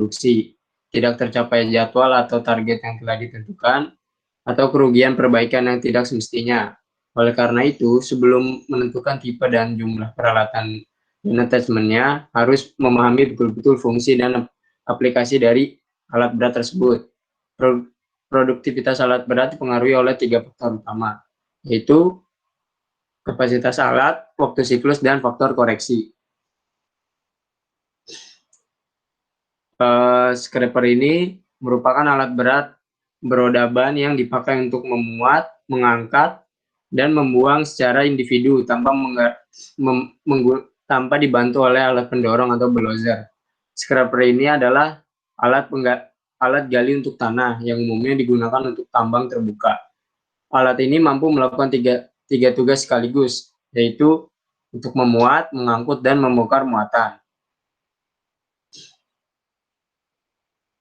produksi, tidak tercapai jadwal atau target yang telah ditentukan, atau kerugian perbaikan yang tidak semestinya. Oleh karena itu, sebelum menentukan tipe dan jumlah peralatan dan attachment-nya, harus memahami betul-betul fungsi dan aplikasi dari alat berat tersebut. Produktivitas alat berat dipengaruhi oleh 3 faktor utama, yaitu kapasitas alat, waktu siklus, dan faktor koreksi. Scraper ini merupakan alat berat beroda ban yang dipakai untuk memuat, mengangkat, dan membuang secara individu tanpa dibantu oleh alat pendorong atau bulldozer. Scraper ini adalah alat gali untuk tanah yang umumnya digunakan untuk tambang terbuka. Alat ini mampu melakukan tiga tugas sekaligus, yaitu untuk memuat, mengangkut, dan membongkar muatan.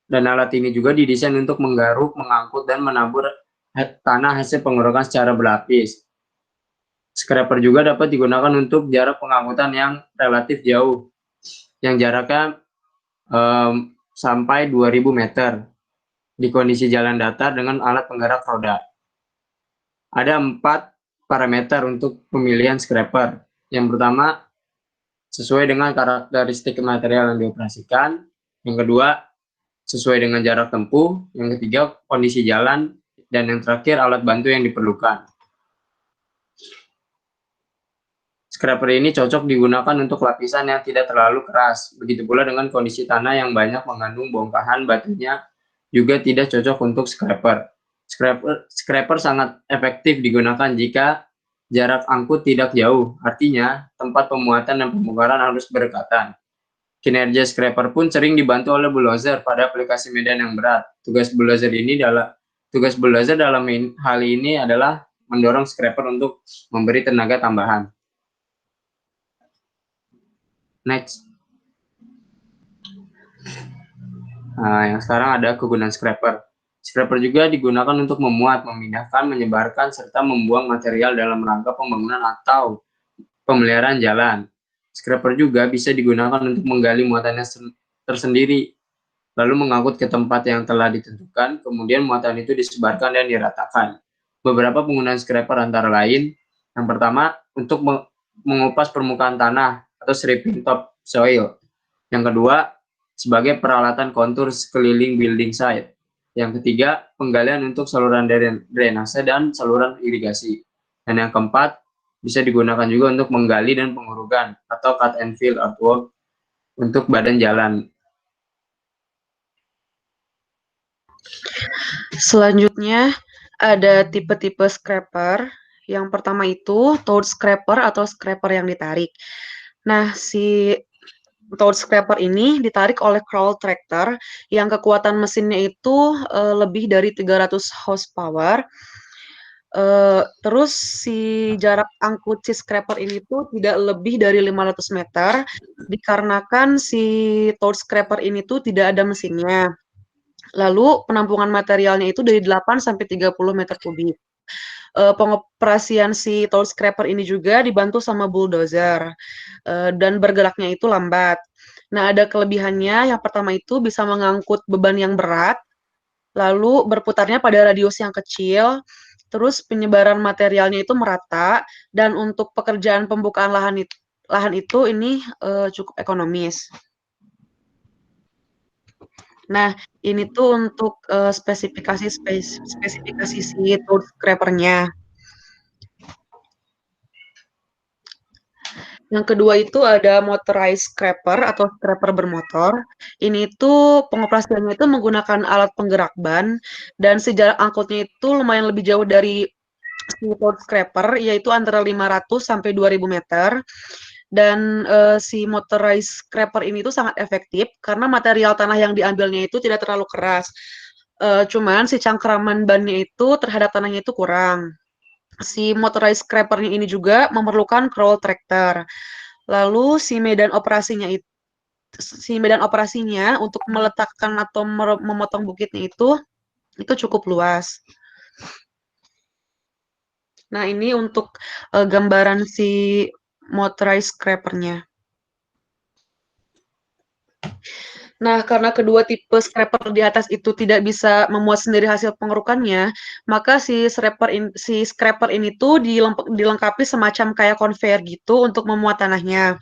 Dan alat ini juga didesain untuk menggaruk, mengangkut, dan menabur tanah hasil pengerokan secara berlapis. Scraper juga dapat digunakan untuk jarak pengangkutan yang relatif jauh, yang jaraknya sampai 2000 meter di kondisi jalan datar dengan alat penggerak roda. Ada 4 parameter untuk pemilihan scraper. Yang pertama, sesuai dengan karakteristik material yang dioperasikan. Yang kedua, sesuai dengan jarak tempuh. Yang ketiga, kondisi jalan. Dan yang terakhir, alat bantu yang diperlukan. Scraper ini cocok digunakan untuk lapisan yang tidak terlalu keras. Begitu pula dengan kondisi tanah yang banyak mengandung bongkahan batunya juga tidak cocok untuk scraper. Scraper sangat efektif digunakan jika jarak angkut tidak jauh, artinya tempat pemuatan dan pembongkaran harus berdekatan. Kinerja scraper pun sering dibantu oleh bulldozer pada aplikasi medan yang berat. Tugas bulldozer dalam hal ini adalah mendorong scraper untuk memberi tenaga tambahan. Next. Nah, yang sekarang ada kegunaan scraper. Scraper juga digunakan untuk memuat, memindahkan, menyebarkan, serta membuang material dalam rangka pembangunan atau pemeliharaan jalan. Scraper juga bisa digunakan untuk menggali muatannya tersendiri, lalu mengangkut ke tempat yang telah ditentukan, kemudian muatan itu disebarkan dan diratakan. Beberapa penggunaan scraper antara lain, yang pertama, untuk mengupas permukaan tanah atau stripping top soil. Yang kedua, sebagai peralatan kontur sekeliling building site. Yang ketiga, penggalian untuk saluran drainase dan saluran irigasi. Dan yang keempat, bisa digunakan juga untuk menggali dan pengurugan atau cut and fill earthwork untuk badan jalan. Selanjutnya ada tipe-tipe scraper. Yang pertama itu toad scraper atau scraper yang ditarik. Nah, si toad scraper ini ditarik oleh crawl tractor yang kekuatan mesinnya itu lebih dari 300 horsepower. Terus si jarak angkut si scraper ini tuh tidak lebih dari 500 meter dikarenakan si toad scraper ini tuh tidak ada mesinnya. Lalu penampungan materialnya itu dari 8 sampai 30 meter kubik. Pengoperasian si toad scraper ini juga dibantu sama bulldozer dan bergeraknya itu lambat. Nah, ada kelebihannya. Yang pertama itu bisa mengangkut beban yang berat, lalu berputarnya pada radius yang kecil, terus penyebaran materialnya itu merata, dan untuk pekerjaan pembukaan lahan itu ini cukup ekonomis. Nah, ini tuh untuk spesifikasi si toad scraper-nya. Yang kedua itu ada motorized scraper atau scraper bermotor. Ini tuh pengoperasiannya itu menggunakan alat penggerak ban dan si jarak angkutnya itu lumayan lebih jauh dari si toad scraper, yaitu antara 500 sampai 2000 meter. Dan si motorized scraper ini tuh sangat efektif karena material tanah yang diambilnya itu tidak terlalu keras. Cuman si cangkraman bannya itu terhadap tanahnya itu kurang. Si motorized scraper-nya ini juga memerlukan crawl tractor. Lalu si medan operasinya untuk meletakkan atau memotong bukitnya itu cukup luas. Nah, ini untuk gambaran si motorized scraper-nya. Nah, karena kedua tipe scraper di atas itu tidak bisa memuat sendiri hasil pengerukannya, maka si scraper ini tuh dilengkapi semacam kayak conveyor gitu untuk memuat tanahnya.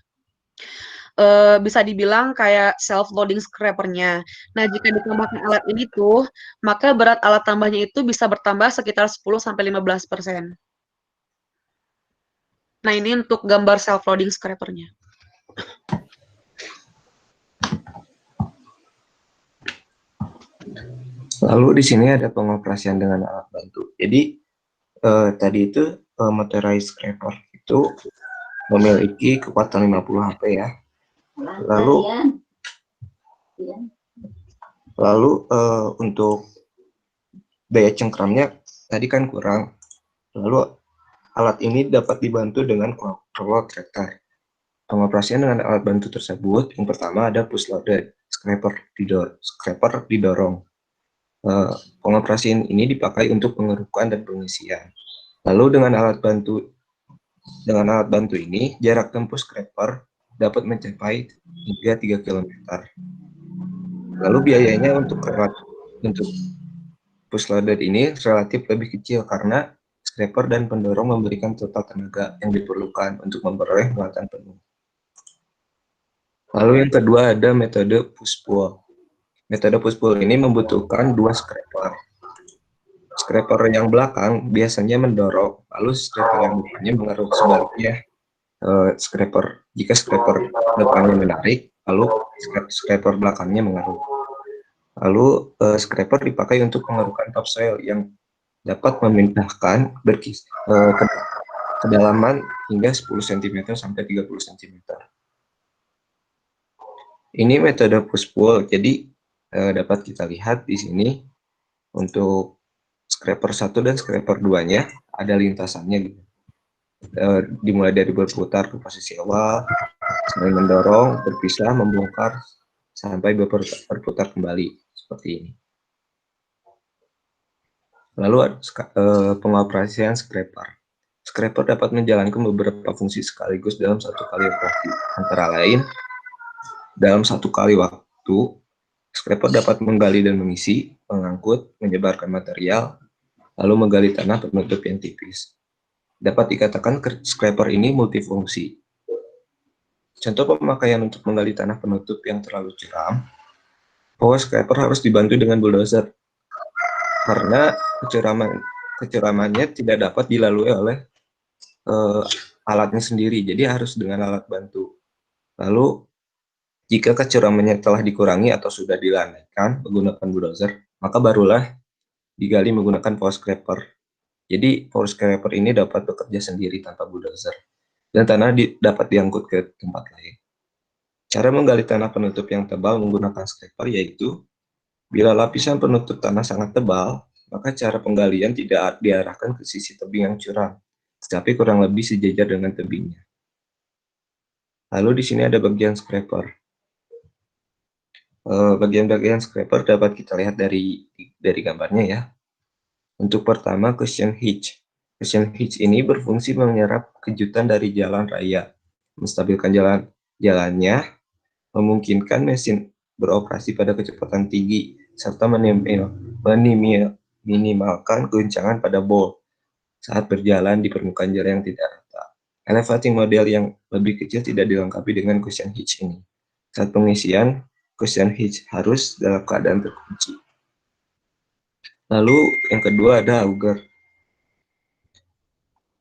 Bisa dibilang kayak self loading scrapernya. Nah, jika ditambahkan alat ini tuh, maka berat alat tambahnya itu bisa bertambah sekitar 10 sampai 15%. Nah, ini untuk gambar self loading scrapernya. Lalu di sini ada pengoperasian dengan alat bantu. Jadi tadi itu motorized scraper itu memiliki kekuatan 50 HP ya. Lalu untuk daya cengkramnya tadi kan kurang. Lalu alat ini dapat dibantu dengan roll tractor. Pengoperasian dengan alat bantu tersebut, yang pertama ada push loaded scraper didorong. Pengoperasian ini dipakai untuk pengerukan dan pengisian. Lalu dengan alat bantu ini, jarak tempuh scraper dapat mencapai hingga 3 km. Lalu biayanya untuk push loaded ini relatif lebih kecil karena scraper dan pendorong memberikan total tenaga yang diperlukan untuk memperoleh muatan penuh. Lalu yang kedua ada metode push pull. Metode push pull ini membutuhkan dua scraper. Scraper yang belakang biasanya mendorong, lalu scraper yang depannya mengeruk. Sebaliknya, jika scraper depannya menarik, lalu scraper belakangnya mengeruk. Lalu scraper dipakai untuk pengerukan topsoil yang dapat memindahkan kedalaman hingga 10 cm sampai 30 cm. Ini metode push pull, jadi dapat kita lihat di sini untuk scraper 1 dan scraper 2-nya ada lintasannya gitu. Dimulai dari berputar ke posisi awal, saling mendorong, berpisah, membongkar, sampai berputar kembali seperti ini. Lalu pengoperasian scraper. Scraper dapat menjalankan beberapa fungsi sekaligus dalam satu kali operasi. Antara lain, dalam satu kali waktu, scraper dapat menggali dan mengisi, mengangkut, menyebarkan material, lalu menggali tanah penutup yang tipis. Dapat dikatakan scraper ini multifungsi. Contoh pemakaian untuk menggali tanah penutup yang terlalu curam, power scraper harus dibantu dengan bulldozer karena kecuramannya tidak dapat dilalui oleh alatnya sendiri, jadi harus dengan alat bantu. Lalu jika kecuramannya telah dikurangi atau sudah dilandaikan menggunakan bulldozer, maka barulah digali menggunakan power scraper. Jadi power scraper ini dapat bekerja sendiri tanpa bulldozer, dan tanah dapat diangkut ke tempat lain. Cara menggali tanah penutup yang tebal menggunakan scraper yaitu, bila lapisan penutup tanah sangat tebal, maka cara penggalian tidak diarahkan ke sisi tebing yang curam, tetapi kurang lebih sejajar dengan tebingnya. Lalu di sini ada bagian scraper. Bagian-bagian scraper dapat kita lihat dari gambarnya ya. Untuk pertama, cushion hitch. Cushion hitch ini berfungsi menyerap kejutan dari jalan raya, menstabilkan jalannya, memungkinkan mesin beroperasi pada kecepatan tinggi, serta minimalkan guncangan pada bowl saat berjalan di permukaan jalan yang tidak rata. Elevating model yang lebih kecil tidak dilengkapi dengan cushion hitch ini. Saat pengisian, cushion hitch harus dalam keadaan terkunci. Lalu yang kedua ada auger.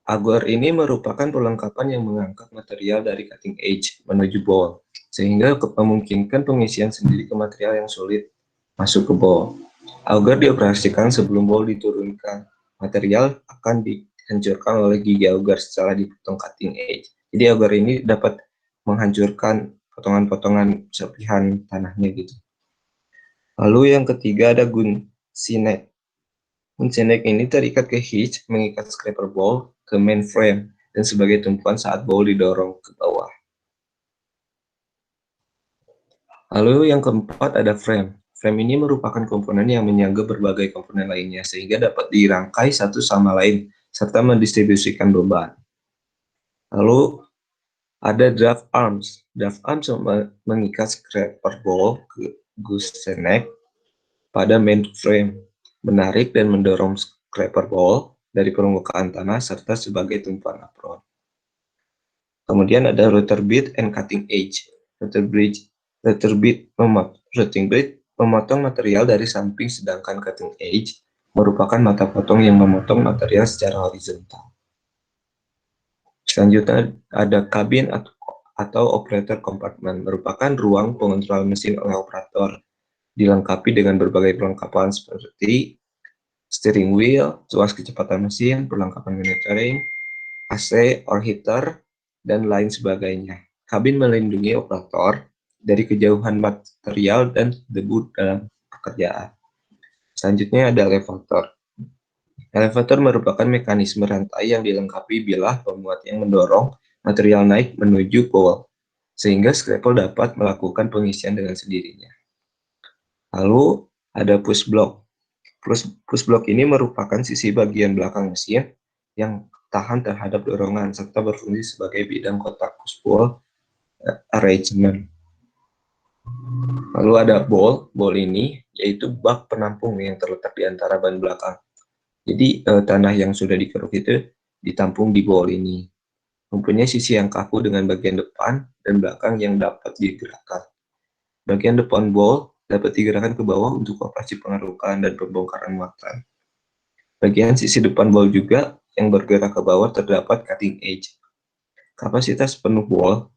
Auger ini merupakan perlengkapan yang mengangkat material dari cutting edge menuju bowl, sehingga memungkinkan pengisian sendiri ke material yang sulit masuk ke bowl. Auger dioperasikan sebelum bowl diturunkan. Material akan dihancurkan oleh gigi auger setelah dipotong cutting edge. Jadi auger ini dapat menghancurkan potongan-potongan serpihan tanahnya gitu. Lalu yang ketiga ada gunsinek. Gunsinek ini terikat ke hitch, mengikat scraper bowl ke main frame, dan sebagai tumpuan saat bowl didorong ke bawah. Lalu yang keempat ada frame. Frame ini merupakan komponen yang menyangga berbagai komponen lainnya, sehingga dapat dirangkai satu sama lain, serta mendistribusikan beban. Lalu ada draft arms. Draft arms mengikat scraper bowl gooseneck pada mainframe, menarik dan mendorong scraper ball dari permukaan tanah serta sebagai tumpuan apron. Kemudian ada router bit and cutting edge. Router bit memotong material dari samping, sedangkan cutting edge merupakan mata potong yang memotong material secara horizontal. Selanjutnya ada kabin atau operator compartment, merupakan ruang pengontrol mesin oleh operator, dilengkapi dengan berbagai perlengkapan seperti steering wheel, tuas kecepatan mesin, perlengkapan monitoring, AC or heater, dan lain sebagainya. Kabin melindungi operator dari kejauhan material dan debu dalam pekerjaan. Selanjutnya ada elevator. Elevator merupakan mekanisme rantai yang dilengkapi bilah pemuat yang mendorong material naik menuju bowl, sehingga scraper dapat melakukan pengisian dengan sendirinya. Lalu ada push block. Push block ini merupakan sisi bagian belakang mesin yang tahan terhadap dorongan serta berfungsi sebagai bidang kotak push pull arrangement. Lalu ada bowl ini yaitu bak penampung yang terletak di antara ban belakang. Jadi tanah yang sudah dikeruk itu ditampung di bowl ini. Mempunyai sisi yang kaku dengan bagian depan dan belakang yang dapat digerakkan. Bagian depan bowl dapat digerakkan ke bawah untuk operasi pengerukan dan pembongkaran muatan. Bagian sisi depan bowl juga yang bergerak ke bawah terdapat cutting edge. Kapasitas penuh bowl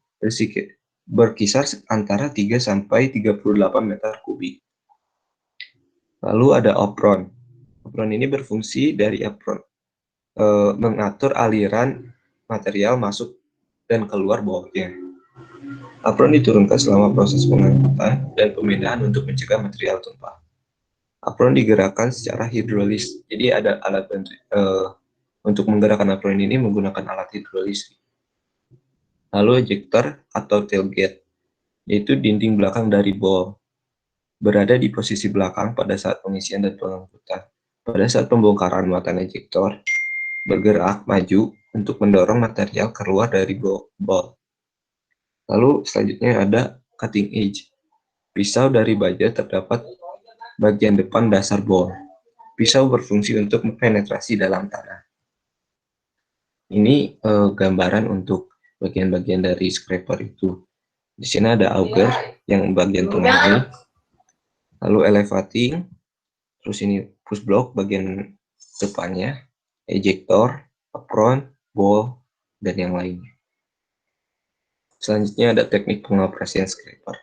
berkisar antara 3 sampai 38 meter kubik. Lalu ada apron. Apron ini berfungsi dari mengatur aliran material masuk dan keluar bowlnya. Apron diturunkan selama proses pengangkutan dan pemindahan untuk mencegah material tumpah. Apron digerakkan secara hidrolis. Jadi ada alat bantu untuk menggerakkan apron ini menggunakan alat hidrolis. Lalu ejector atau tailgate, yaitu dinding belakang dari bowl, berada di posisi belakang pada saat pengisian dan pengangkutan. Pada saat pembongkaran muatan ejector bergerak maju untuk mendorong material keluar dari bowl. Lalu selanjutnya ada cutting edge. Pisau dari baja terdapat bagian depan dasar bowl. Pisau berfungsi untuk penetrasi dalam tanah. Ini gambaran untuk bagian-bagian dari scraper itu. Di sini ada auger yang bagian tengah ini, lalu elevating, terus ini push block bagian depannya, ejector, apron, bowl, dan yang lainnya. Selanjutnya ada teknik pengoperasian scraper.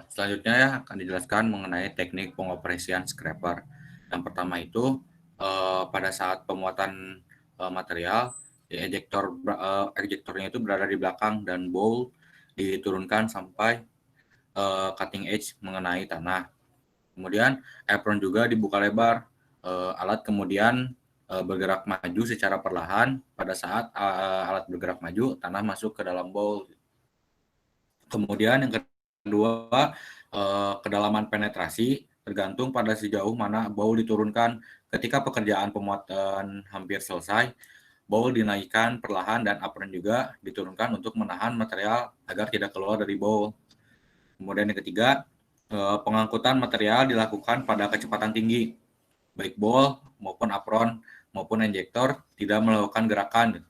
Selanjutnya akan dijelaskan mengenai teknik pengoperasian scraper. Yang pertama itu pada saat pemuatan material, ejektornya itu berada di belakang dan bowl diturunkan sampai cutting edge mengenai tanah. Kemudian apron juga dibuka lebar. Alat kemudian bergerak maju secara perlahan. Pada saat alat bergerak maju, tanah masuk ke dalam bowl. Kemudian yang kedua, kedalaman penetrasi tergantung pada sejauh mana bowl diturunkan. Ketika pekerjaan pemuatan hampir selesai, bowl dinaikkan perlahan dan apron juga diturunkan untuk menahan material agar tidak keluar dari bowl. Kemudian yang ketiga, pengangkutan material dilakukan pada kecepatan tinggi. Baik bowl maupun apron maupun injektor tidak melakukan gerakan.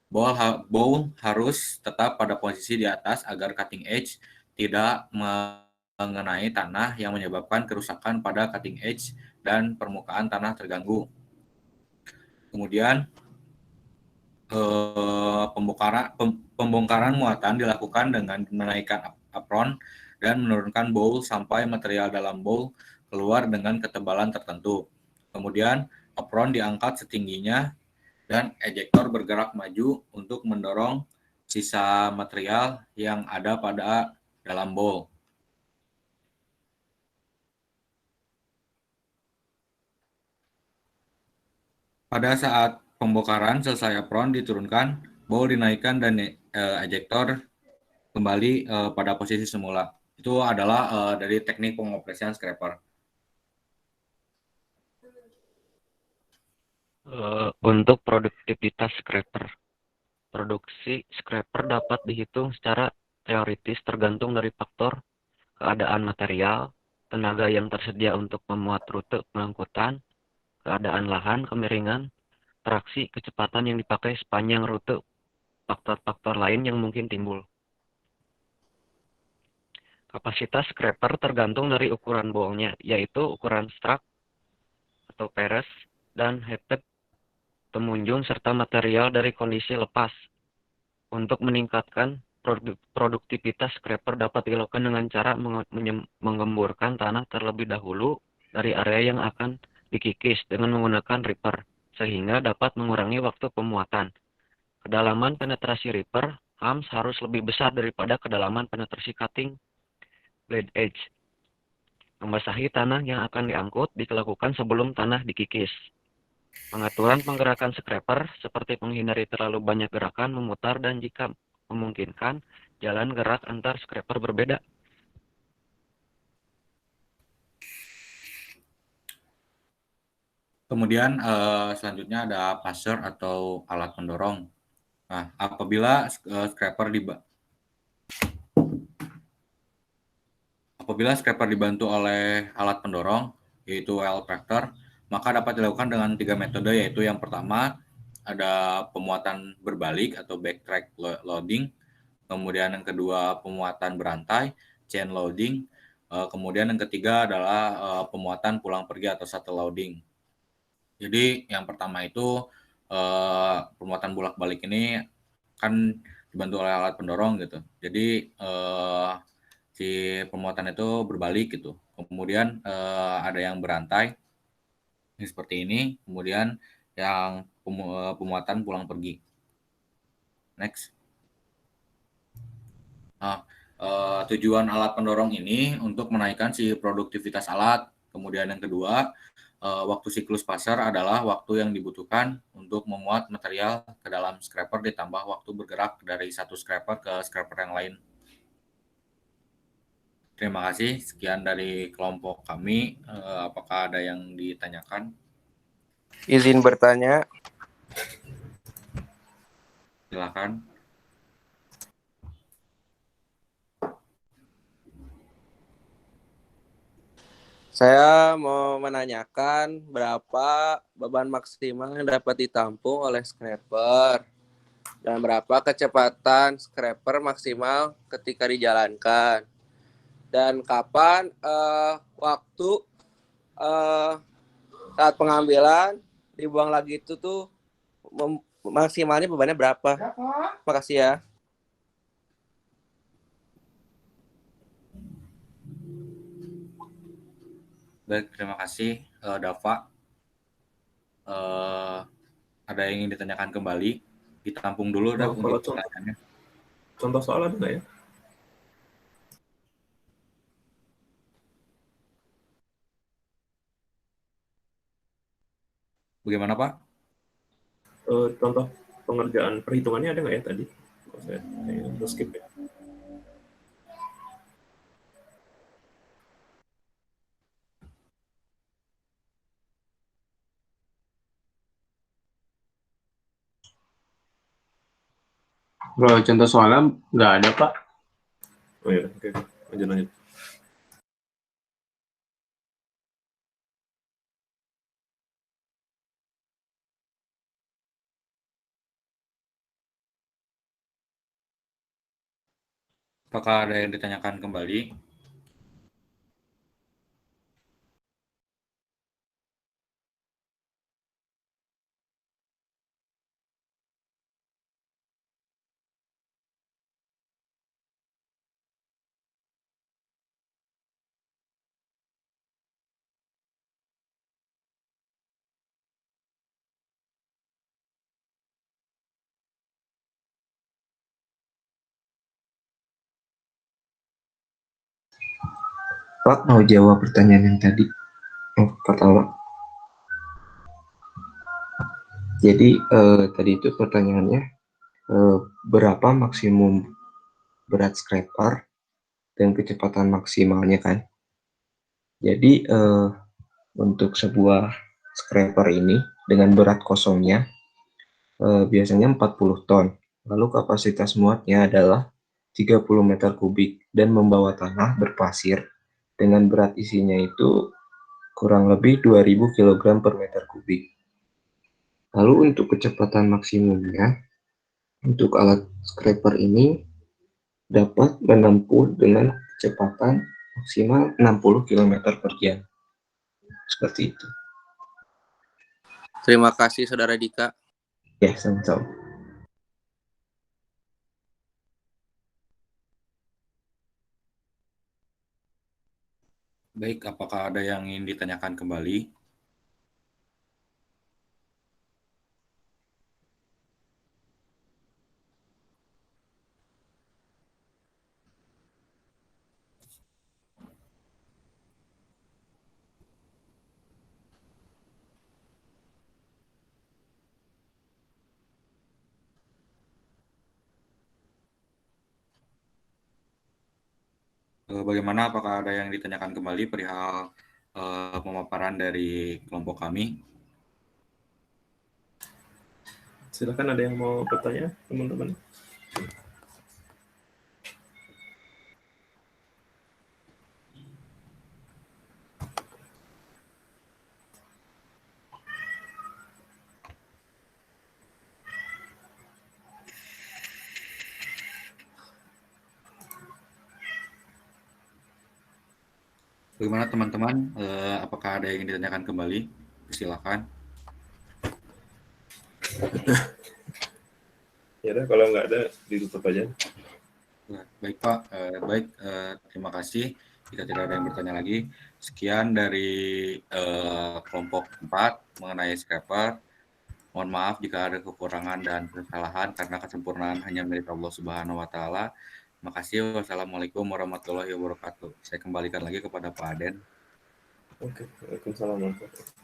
Bowl harus tetap pada posisi di atas agar cutting edge tidak mengenai tanah yang menyebabkan kerusakan pada cutting edge dan permukaan tanah terganggu. Kemudian pembongkaran muatan dilakukan dengan menaikkan apron dan menurunkan bowl sampai material dalam bowl keluar dengan ketebalan tertentu. Kemudian apron diangkat setingginya dan ejektor bergerak maju untuk mendorong sisa material yang ada pada dalam bowl. Pada saat pembongkaran selesai apron diturunkan, bowl dinaikkan dan ejektor kembali pada posisi semula. Itu adalah dari teknik pengoperasian scraper. Untuk produktivitas scraper. Produksi scraper dapat dihitung secara teoritis tergantung dari faktor keadaan material, tenaga yang tersedia untuk memuat rute pengangkutan, keadaan lahan, kemiringan, traksi, kecepatan yang dipakai sepanjang rute, faktor-faktor lain yang mungkin timbul. Kapasitas scraper tergantung dari ukuran boolnya, yaitu ukuran struk atau peres dan headed pengunjung serta material dari kondisi lepas. Untuk meningkatkan produktivitas scraper dapat dilakukan dengan cara menggemburkan tanah terlebih dahulu dari area yang akan dikikis dengan menggunakan ripper, sehingga dapat mengurangi waktu pemuatan. Kedalaman penetrasi ripper hams harus lebih besar daripada kedalaman penetrasi cutting blade edge. Membasahi tanah yang akan diangkut dilakukan sebelum tanah dikikis. Pengaturan penggerakan scraper seperti menghindari terlalu banyak gerakan memutar dan jika memungkinkan jalan gerak antar scraper berbeda. Kemudian selanjutnya ada pusher atau alat pendorong. Nah, apabila scraper dibantu oleh alat pendorong, yaitu well tractor, maka dapat dilakukan dengan 3 metode, yaitu yang pertama ada pemuatan berbalik atau backtrack loading, kemudian yang kedua pemuatan berantai, chain loading, kemudian yang ketiga adalah pemuatan pulang pergi atau shuttle loading. Jadi yang pertama itu pemuatan bolak-balik ini kan dibantu oleh alat pendorong gitu. Jadi si pemuatan itu berbalik gitu. Kemudian ada yang berantai ini seperti ini. Kemudian yang pemuatan pulang pergi. Next. Nah, tujuan alat pendorong ini untuk menaikkan si produktivitas alat. Kemudian yang kedua, waktu siklus pasar adalah waktu yang dibutuhkan untuk memuat material ke dalam scraper ditambah waktu bergerak dari satu scraper ke scraper yang lain. Terima kasih. Sekian dari kelompok kami. Apakah ada yang ditanyakan? Izin bertanya. Silakan. Saya mau menanyakan berapa beban maksimal yang dapat ditampung oleh scraper dan berapa kecepatan scraper maksimal ketika dijalankan dan kapan waktu saat pengambilan dibuang lagi itu tuh maksimalnya bebannya berapa? Makasih ya. Baik, terima kasih Dava. Ada yang ingin ditanyakan kembali? Ditampung dulu dah untuk pertanyaannya. Contoh soal ada nggak ya? Bagaimana Pak? Contoh pengerjaan perhitungannya ada nggak ya tadi? Saya skip ya. Kalau contoh soalnya nggak ada, Pak. Oh iya, oke. Lanjut. Apakah ada yang ditanyakan kembali? Pak mau jawab pertanyaan yang tadi pertama. Jadi tadi itu pertanyaannya berapa maksimum berat scraper dan kecepatan maksimalnya kan? Jadi untuk sebuah scraper ini dengan berat kosongnya biasanya 40 ton Lalu kapasitas muatnya adalah 30 meter kubik dan membawa tanah berpasir dengan berat isinya itu kurang lebih 2000 kg per meter kubik. Lalu untuk kecepatan maksimumnya, untuk alat scraper ini dapat menempuh dengan kecepatan maksimal 60 km per jam. Seperti itu. Terima kasih Saudara Dika. Ya, sama-sama. Baik, apakah ada yang ingin ditanyakan kembali? Bagaimana, apakah ada yang ditanyakan kembali perihal pemaparan dari kelompok kami? Silakan, ada yang mau bertanya, teman-teman? Bagaimana teman-teman? Apakah ada yang ingin ditanyakan kembali? Silakan. Ya udah, kalau nggak ada ditutup aja. Baik Pak, terima kasih. Jika tidak ada yang bertanya lagi, sekian dari kelompok 4 mengenai scraper. Mohon maaf jika ada kekurangan dan kesalahan karena kesempurnaan hanya milik Allah Subhanahu wa Ta'ala. Terima kasih. Wassalamualaikum warahmatullahi wabarakatuh. Saya kembalikan lagi kepada Pak Aden. Oke, waalaikumsalam warahmatullahi wabarakatuh.